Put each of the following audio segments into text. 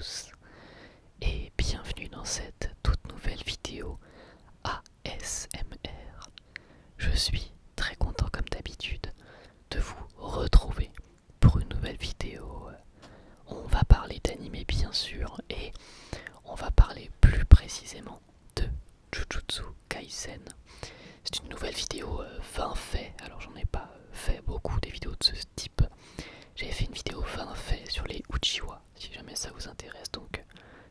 tous et bienvenue dans cette toute nouvelle vidéo ASMR. Je suis très content comme d'habitude de vous retrouver pour une nouvelle vidéo. On va parler d'anime bien sûr et on va parler plus précisément de Jujutsu Kaisen. C'est une nouvelle vidéo 20 faits, alors j'en ai pas fait beaucoup des vidéos de ce type. J'avais fait une vidéo 20 faits sur les Uchiwa, si jamais ça vous intéresse, donc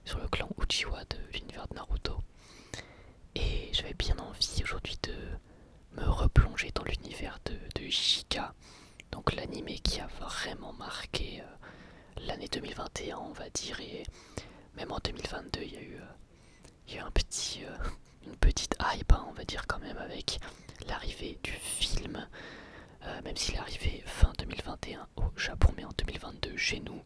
sur le clan Uchiwa de l'univers de Naruto. Et j'avais bien envie aujourd'hui de me replonger dans l'univers de Shika, donc l'anime qui a vraiment marqué l'année 2021 on va dire, et même en 2022 il y a eu une petite hype, hein, on va dire quand même, avec l'arrivée du film, même s'il est arrivé fin 2021 au Japon, mais en 2022 chez nous.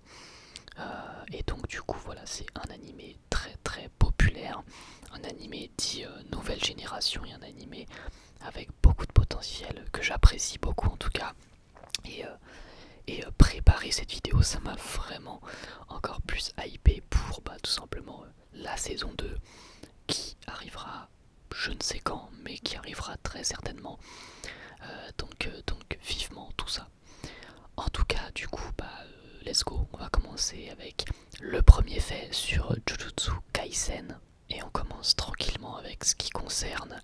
Et donc du coup voilà, c'est un animé très très populaire, un animé dit nouvelle génération, et un animé avec beaucoup de potentiel que j'apprécie beaucoup en tout cas. Et préparer cette vidéo, ça m'a vraiment encore plus hypé pour tout simplement la saison 2 qui arrivera je ne sais quand, mais qui arrivera très certainement. Donc vivement tout ça. En tout cas, du coup, let's go. On va commencer avec le premier fait sur Jujutsu Kaisen. Et on commence tranquillement avec ce qui concerne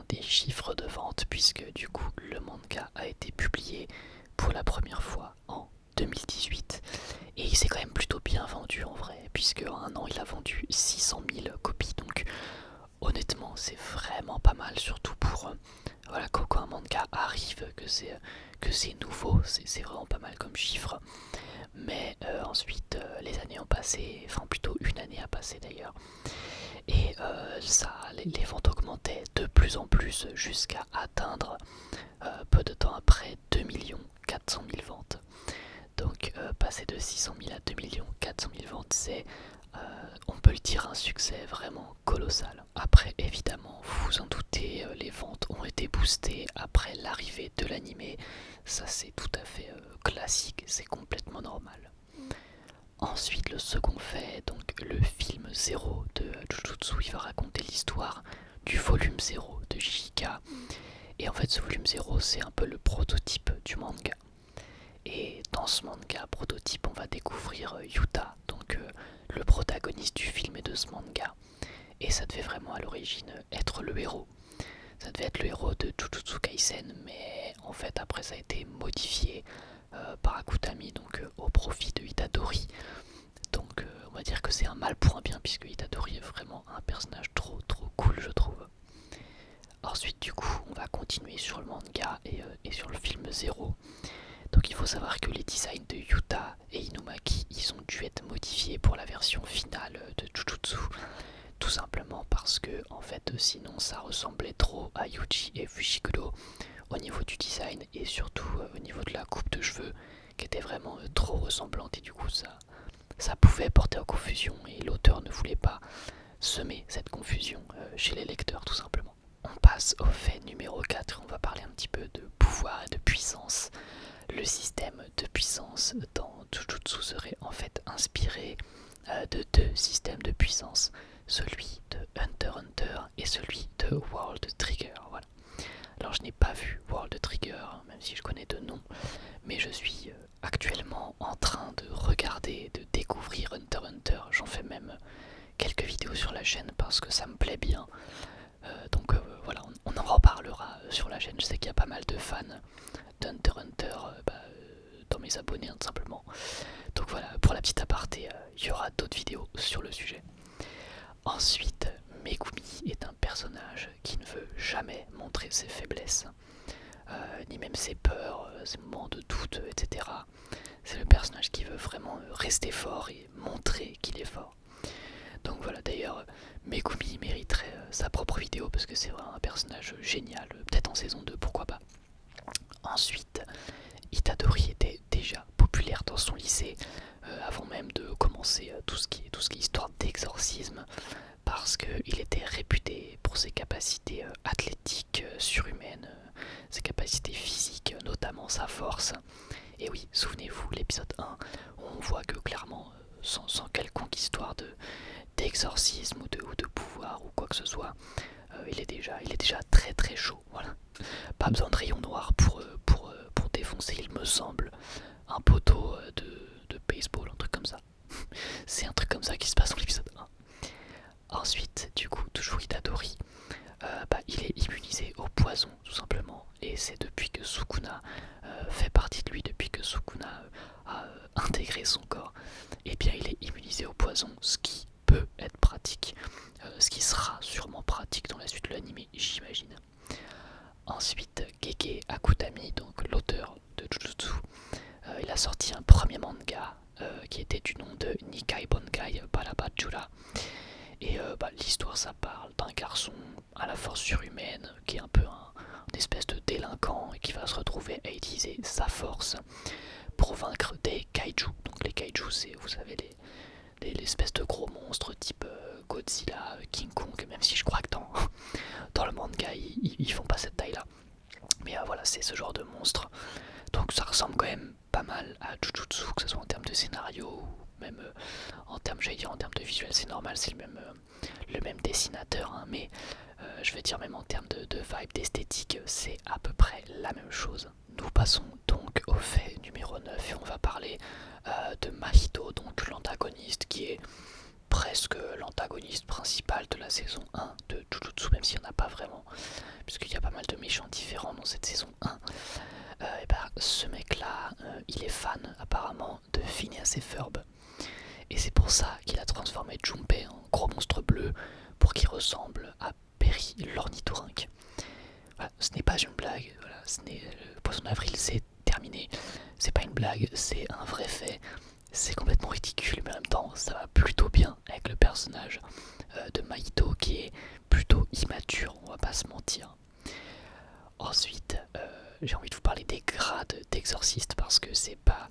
des chiffres de vente, puisque du coup le manga a été publié pour la première fois en 2018. Et il s'est quand même plutôt bien vendu en vrai, puisque en un an il a vendu 600 000 copies. Donc honnêtement c'est vraiment pas mal, surtout pour voilà, quand un manga arrive, que c'est nouveau, c'est vraiment pas mal comme chiffre. Mais ensuite les années ont passé, enfin plutôt une année a passé d'ailleurs, et les ventes augmentaient de plus en plus jusqu'à atteindre peu de temps après 2 400 000 ventes. Donc passer de 600 000 à 2 400 000 ventes, c'est, on peut le dire, un succès vraiment colossal. Après évidemment, vous vous en doutez, les ventes ont été boostées après l'arrivée de l'animé. Ça c'est tout à fait classique, c'est complètement normal. Ensuite, le second fait, donc le film 0 de Jujutsu, il va raconter l'histoire du volume 0 de Shika. Et en fait, ce volume 0, c'est un peu le prototype du manga. Et dans ce manga prototype, on va découvrir Yuta, donc le protagoniste du film et de ce manga. Et ça devait vraiment à l'origine être le héros. Ça devait être le héros de Jujutsu Kaisen, mais en fait après ça a été modifié par Akutami, donc au profit de Itadori. Donc on va dire que c'est un mal pour un bien, puisque Itadori est vraiment un personnage trop cool, je trouve. Ensuite du coup on va continuer sur le manga et sur le film 0. Donc il faut savoir que les designs de Yuta et Inumaki, ils ont dû être modifiés pour la version finale de Jujutsu. Tout simplement parce que en fait sinon ça ressemblait trop à Yuji et Fushiguro au niveau du design, et surtout au niveau de la coupe de cheveux qui était vraiment trop ressemblante, et du coup ça pouvait porter à confusion, et l'auteur ne voulait pas semer cette confusion chez les lecteurs tout simplement. On passe au fait numéro 4, on va parler un petit peu de pouvoir et de puissance. Le système de puissance dans Jujutsu serait en fait inspiré de deux systèmes de puissance, celui de Hunter x Hunter et celui de World Trigger. Voilà. Alors je n'ai pas vu World Trigger, même si je connais de nom, mais je suis actuellement en train de regarder, de découvrir Hunter x Hunter. J'en fais même quelques vidéos sur la chaîne parce que ça me plaît bien. Donc voilà, on en reparlera sur la chaîne. Je sais qu'il y a pas mal de fans d'Hunter x Hunter dans mes abonnés, tout simplement. Donc voilà, pour la petite aparté, il y aura d'autres vidéos sur le sujet. Ensuite, Megumi est un personnage qui ne veut jamais montrer ses faiblesses, ni même ses peurs, ses moments de doute, etc. C'est le personnage qui veut vraiment rester fort et montrer qu'il est fort. Donc voilà, d'ailleurs, Megumi mériterait sa propre vidéo parce que c'est vraiment un personnage génial, peut-être en saison 2, pourquoi pas. Ensuite, Itadori était déjà populaire dans son lycée, avant même de commencer tout ce qui est histoire d'exorcisme, parce qu'il était réputé pour ses capacités athlétiques surhumaines, ses capacités physiques, notamment sa force. Et oui, souvenez-vous, l'épisode 1, on voit que clairement sans quelconque histoire d'exorcisme ou de pouvoir ou quoi que ce soit. Il est déjà très très chaud, voilà. Pas besoin de rayon noir pour défoncer, il me semble, un poteau de baseball, un truc comme ça. C'est un truc comme ça qui se passe dans l'épisode 1. Ensuite, du coup, toujours Itadori, il est immunisé au poison, tout simplement. Et c'est depuis que Sukuna fait partie de lui, depuis que Sukuna a intégré son corps, et bien il est immunisé au poison, ce qui peut être pratique, ce qui sera sûrement pratique dans la suite de l'anime, j'imagine. Ensuite, Gege Akutami, donc l'auteur de Jujutsu, il a sorti un premier manga qui était du nom de Nikai Bongai Balabachura. Et l'histoire, ça parle d'un garçon à la force surhumaine qui est un peu une espèce de délinquant et qui va se retrouver à utiliser sa force pour vaincre des kaiju. Donc les kaiju, c'est, vous savez, l'espèce de gros monstres type Godzilla, King Kong, même si je crois que dans le manga, ils font pas cette taille-là. Mais voilà, c'est ce genre de monstre. Donc ça ressemble quand même pas mal à Jujutsu, que ce soit en termes de scénario ou même en termes, en termes de visuel, c'est normal, c'est le même dessinateur, hein, mais je veux dire même en termes de vibe, d'esthétique, c'est à peu près la même chose. Nous passons donc au fait numéro 9 et on va parler de Mahito, donc l'antagoniste qui est presque l'antagoniste principal de la saison 1 de Jujutsu, même s'il n'y en a pas vraiment, puisqu'il y a pas mal de méchants différents dans cette saison 1. Ce mec là, il est fan apparemment de Phineas et Ferb, et c'est pour ça qu'il a transformé Junpei en gros monstre bleu pour qu'il ressemble à Perry l'ornithorynque. Voilà, ce n'est pas une blague, voilà, le poisson d'avril, c'est terminé, c'est pas une blague, c'est un vrai fait. C'est complètement ridicule, mais en même temps ça va plutôt bien avec le personnage de Mahito qui est plutôt immature, on va pas se mentir. Ensuite, j'ai envie de vous parler des grades d'exorciste parce que c'est pas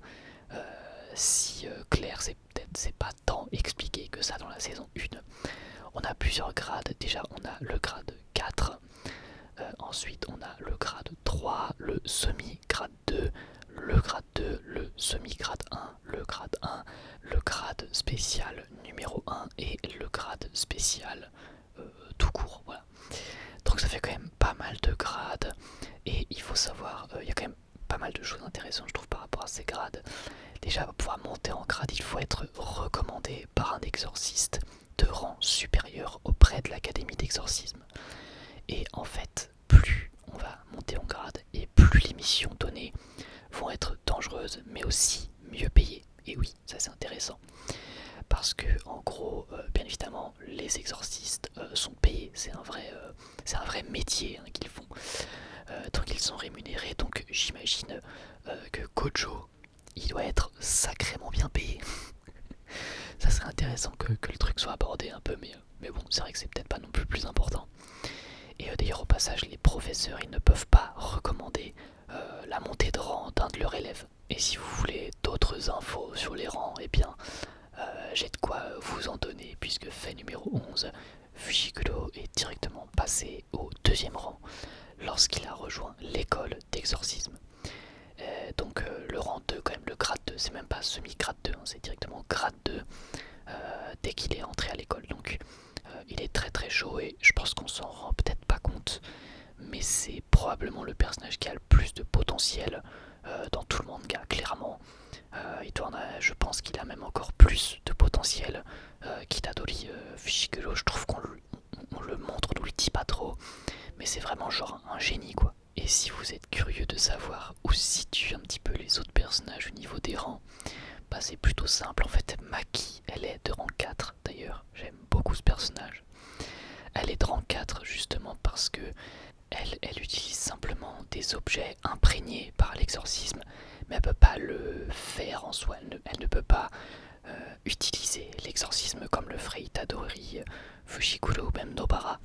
si clair, c'est pas tant expliqué que ça dans la saison 1. On a plusieurs grades, déjà on a le grade 4, ensuite on a le grade 3, le semi-grade 2, le grade 2, le semi-grade 1, le grade 1, le grade spécial numéro 1 et le grade spécial tout court, voilà. Donc ça fait quand même pas mal de grades et il faut savoir, il y a quand même pas mal de choses intéressantes je trouve par rapport à ces grades. Déjà pour pouvoir monter en grade il faut être recommandé par un exorciste de rang supérieur auprès de l'académie d'exorcisme. Et en fait plus on va monter en grade et plus les missions données vont être dangereuses mais aussi mieux payées. Et oui, ça c'est intéressant. Parce que en gros, bien évidemment, les exorcistes sont payés, c'est un vrai métier hein, qu'ils font. Donc ils sont rémunérés, donc j'imagine que Kojo, il doit être sacrément bien payé. Ça serait intéressant que le truc soit abordé un peu, mais bon, c'est vrai que c'est peut-être pas non plus le plus important. Et d'ailleurs au passage, les professeurs, ils ne peuvent pas recommander la montée de rang d'un de leurs élèves. Et si vous voulez d'autres infos sur les rangs, eh bien j'ai de quoi vous en donner, puisque fait numéro 11, Fushiguro est directement passé au deuxième rang lorsqu'il a rejoint l'école d'exorcisme. Donc le rang 2, quand même le grade 2, c'est même pas semi-grade 2, hein, c'est directement grade 2 dès qu'il est entré à l'école. Donc il est très très chaud et je pense qu'on s'en rend peut-être pas compte, mais c'est probablement le personnage qui a le plus de potentiel dans tout le manga, clairement. Je pense qu'il a même encore plus de potentiel qu'Itadori. Fushiguro, je trouve qu'on le montre, on nous le dit pas trop, mais c'est vraiment genre un génie quoi. Et si vous êtes curieux de savoir où se situent un petit peu les autres personnages au niveau des rangs, c'est plutôt simple en fait. Maki, elle est de rang 4 d'ailleurs, j'aime beaucoup ce personnage. Elle est de rang 4 justement parce que elle utilise simplement des objets imprégnés par l'exorcisme, mais elle ne peut pas le faire en soi, elle ne peut pas utiliser l'exorcisme comme le ferait Itadori, Fushiguro ou même Nobara.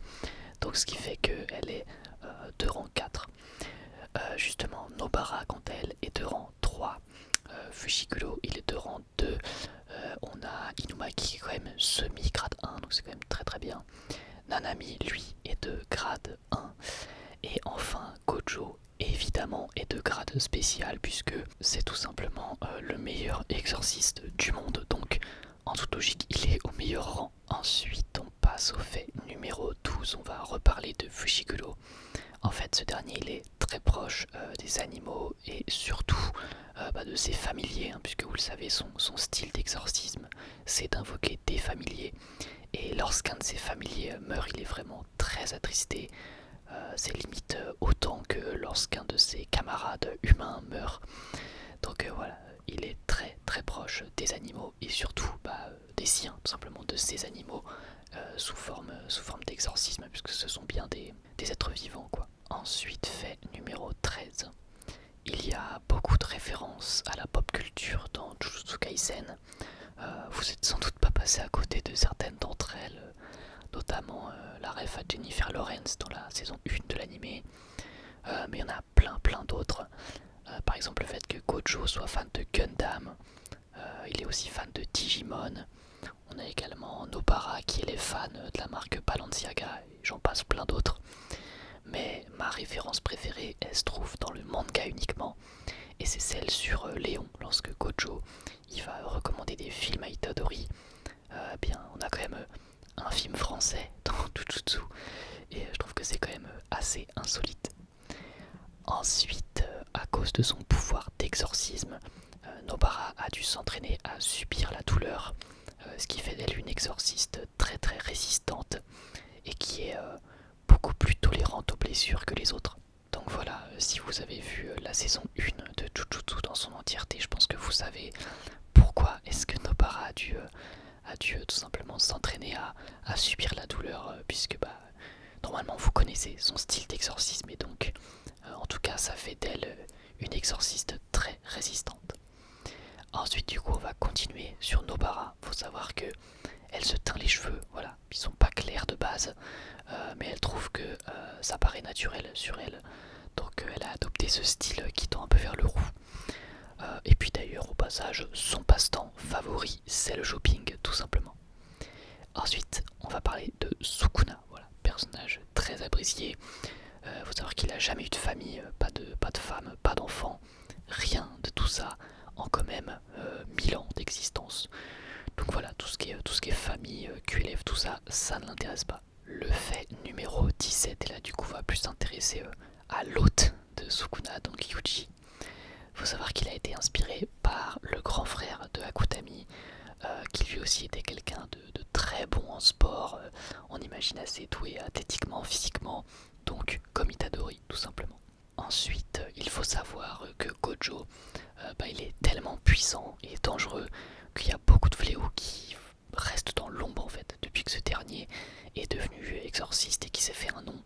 Donc ce qui fait qu'elle est de rang 4. Justement, Nobara, quant à elle, est de rang 3. Fushiguro, il est de rang 2. On a Inumaki qui est quand même semi-grade 1, donc c'est quand même très très bien. Nanami, lui, est de grade 1. Et enfin, Gojo, évidemment, est de grade spécial, puisque c'est tout simplement le meilleur exorciste du monde. Donc, en toute logique, il est au meilleur rang. Ensuite, on passe au fait numéro 12, on va reparler de Fushiguro. En fait, ce dernier, il est très proche des animaux et surtout de ses familiers, hein, puisque vous le savez, son style d'exorcisme, c'est d'invoquer des familiers. Et lorsqu'un de ses familiers meurt, il est vraiment très attristé. C'est limite autant que lorsqu'un de ses camarades humains meurt. Donc voilà, il est très très proche des animaux et surtout des siens, tout simplement de ces animaux, sous forme d'exorcisme, puisque ce sont bien des êtres vivants, quoi. Ensuite, fait numéro 13. Il y a beaucoup de références à la pop culture dans Jujutsu Kaisen. Vous êtes sans doute pas passé à côté de certaines d'entre elles, notamment la ref à Jennifer Lawrence dans la saison 1 de l'anime, mais il y en a plein d'autres. Par exemple le fait que Gojo soit fan de Gundam, il est aussi fan de Digimon. On a également Nobara qui est fan de la marque Balenciaga, et j'en passe plein d'autres. Mais ma référence préférée, elle se trouve dans le manga uniquement, et c'est celle sur Léon. Lorsque Gojo il va recommander des films à Itadori, on a quand même un film français dans Jujutsu, et je trouve que c'est quand même assez insolite. Ensuite, à cause de son pouvoir d'exorcisme, Nobara a dû s'entraîner à subir la douleur, ce qui fait d'elle une exorciste très très résistante et qui est beaucoup plus tolérante aux blessures que les autres. Donc voilà, si vous avez vu la saison 1 de Jujutsu dans son entièreté, je pense que vous savez pourquoi est-ce que Nobara a dû tout simplement s'entraîner à subir la douleur, puisque normalement vous connaissez son style d'exorcisme et donc en tout cas ça fait d'elle une exorciste très résistante. Ensuite du coup on va continuer sur Nobara. Faut savoir que elle se teint les cheveux, voilà, ils sont pas clairs de base, mais elle trouve que ça paraît naturel sur elle. Donc elle a adopté ce style qui tend un peu vers le roux. Et puis d'ailleurs au passage, son passe-temps favori c'est le shopping tout simplement. Ensuite on va parler de Sukuna, voilà, personnage très apprécié. Faut savoir qu'il a jamais eu de famille, pas de femme, pas d'enfant, rien de tout ça en quand même 1000 ans d'existence. Donc voilà, tout ce qui est famille, QLF, tout ça, ça ne l'intéresse pas. Le fait numéro 17, et là du coup va plus s'intéresser à l'hôte de Sukuna, donc Yuji. Faut savoir qu'il a été inspiré par le grand frère de Akutami, qui lui aussi était quelqu'un de très bon en sport, on imagine assez doué athlétiquement, physiquement, donc comme Itadori tout simplement. Ensuite, il faut savoir que Gojo, il est tellement puissant et dangereux qu'il y a beaucoup de fléaux qui restent dans l'ombre en fait, depuis que ce dernier est devenu exorciste et qui s'est fait un nom.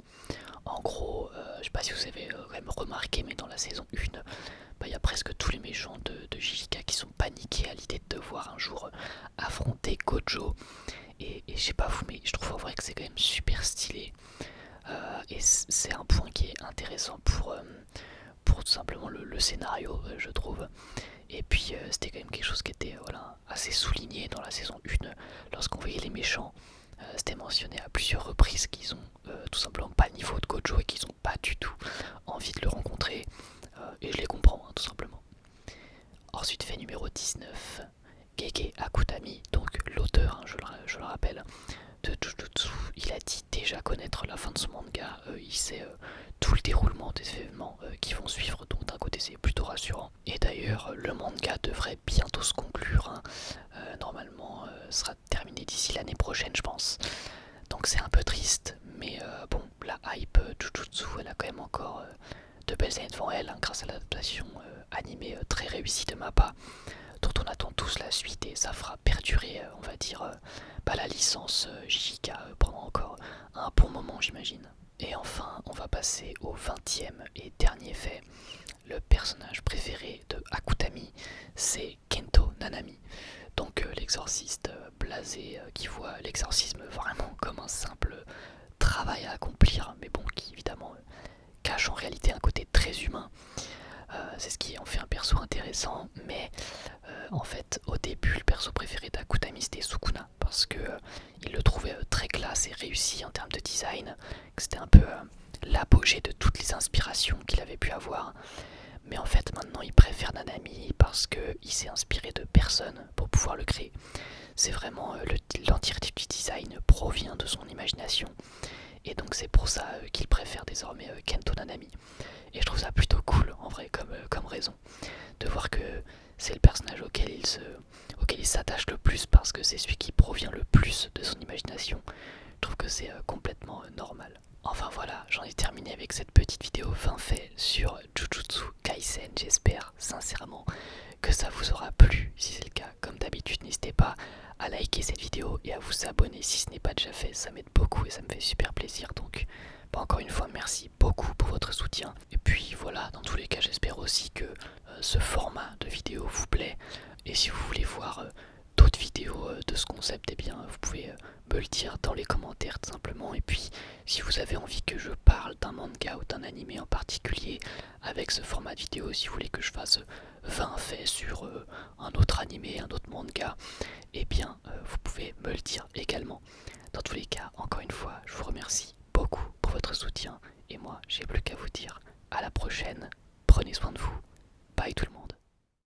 En gros, je sais pas si vous avez quand même remarqué, mais dans la saison 1, il y a presque tous les méchants de Jijika qui sont paniqués à l'idée de devoir un jour affronter Gojo. Et je sais pas vous, mais je trouve en vrai que c'est quand même super stylé. Et c'est un point qui est intéressant pour tout simplement le scénario, je trouve. Et puis c'était quand même quelque chose qui était assez souligné dans la saison 1, lorsqu'on voyait les méchants. C'était mentionné à plusieurs reprises qu'ils ont tout simplement pas le niveau de Gojo et qu'ils ont pas du tout envie de le rencontrer. Et je les comprends, hein, tout simplement. Ensuite, fait numéro 19, Gege Akutami, donc l'auteur, hein, je le rappelle, de Jujutsu. Il a dit déjà connaître la fin de son manga, il sait tout le déroulement des événements qui vont suivre, donc d'un côté c'est plutôt rassurant. Et d'ailleurs, le manga devrait bientôt se conclure, hein. Normalement sera terminé d'ici l'année prochaine, je pense. Donc c'est un peu triste, mais bon, la hype Jujutsu, elle a quand même encore de belles années devant elle, hein, grâce à l'adaptation animée très réussie de Mappa, dont on attend tous la suite et ça fera perdurer, on va dire, la licence JJK pendant encore un bon moment, j'imagine. Et enfin, on va passer au 20e et dernier fait. Le personnage préféré de Akutami, c'est Kento Nanami. Donc l'exorciste blasé qui voit l'exorcisme vraiment comme un simple travail à accomplir, mais bon, qui évidemment cache en réalité un côté très humain. C'est ce qui en fait un perso intéressant, mais en fait au début le perso préféré d'Akutami c'était Sukuna, parce que il le trouvait très classe et réussi en termes de design, que c'était un peu l'apogée de toutes les inspirations qu'il avait pu avoir. Mais en fait maintenant il préfère Nanami parce qu'il s'est inspiré de personne pour pouvoir le créer. c'est vraiment l'entièreté du design provient de son imagination. Et donc c'est pour ça qu'il préfère désormais Kento Nanami. Et je trouve ça plutôt cool en vrai comme raison. De voir que c'est le personnage auquel il s'attache le plus parce que c'est celui qui provient le plus de son imagination. Je trouve que c'est complètement normal. Enfin voilà, j'en ai terminé avec cette petite vidéo fin fait sur Jujutsu Kaisen. J'espère sincèrement que ça vous aura plu. Si c'est le cas, comme d'habitude, n'hésitez pas à liker cette vidéo et à vous abonner si ce n'est pas déjà fait. Ça m'aide beaucoup et ça me fait super plaisir. Donc encore une fois, merci beaucoup pour votre soutien. Et puis voilà, dans tous les cas, j'espère aussi que ce format de vidéo vous plaît. Et si vous voulez voir d'autres vidéos de ce concept, eh bien vous pouvez me le dire dans les commentaires tout simplement. Et puis si vous avez envie que je parle d'un manga ou d'un animé en particulier avec ce format de vidéo, si vous voulez que je fasse 20 faits sur un autre animé, un autre manga, eh bien vous pouvez me le dire également. Dans tous les cas, encore une fois, je vous remercie beaucoup pour votre soutien et moi j'ai plus qu'à vous dire à la prochaine, prenez soin de vous, bye tout le monde.